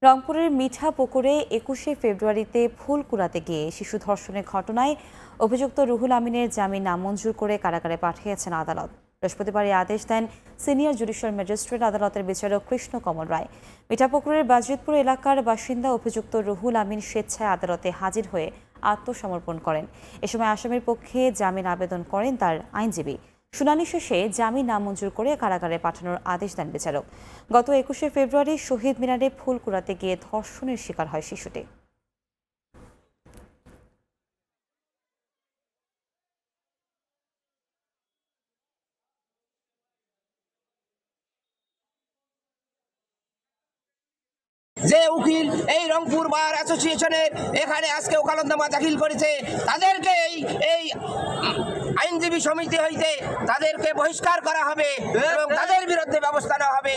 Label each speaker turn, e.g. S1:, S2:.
S1: রংপুরের মিঠাপুকুরে ২১শে ফেব্রুয়ারিতে ফুল কুড়াতে গিয়ে শিশু ধর্ষণের ঘটনায় অভিযুক্ত রুহুল আমিনের জামিন নামঞ্জুর করে কারাগারে পাঠিয়েছেন আদালত। বৃহস্পতিবার এই আদেশ দেন সিনিয়র জুডিশিয়াল ম্যাজিস্ট্রেট আদালতের বিচারক কৃষ্ণ কমল রায়। মিঠাপুকুরের বাজিতপুর এলাকার বাসিন্দা অভিযুক্ত রুহুল আমিন স্বেচ্ছায় আদালতে হাজির হয়ে আত্মসমর্পণ করেন। এ সময় আসামির পক্ষে জামিন আবেদন করেন তার আইনজীবী। শুনানি শেষে জামিন নামঞ্জুর করে কারাগারে পাঠানোর আদেশ দেন বিচারক। গত ২১শে ফেব্রুয়ারি শহীদ মিনারে ফুল কুড়াতে গিয়ে ধর্ষণের শিকার হয় শিশুটি।
S2: যে উকিল এই রংপুর বার অ্যাসোসিয়েশনের এখানে আজকে ওকালতনামা দাখিল করেছে, তাদেরকে এই আইনজীবী সমিতি হইতে তাদেরকে বহিষ্কার করা হবে এবং তাদের বিরুদ্ধে ব্যবস্থা নেওয়া হবে।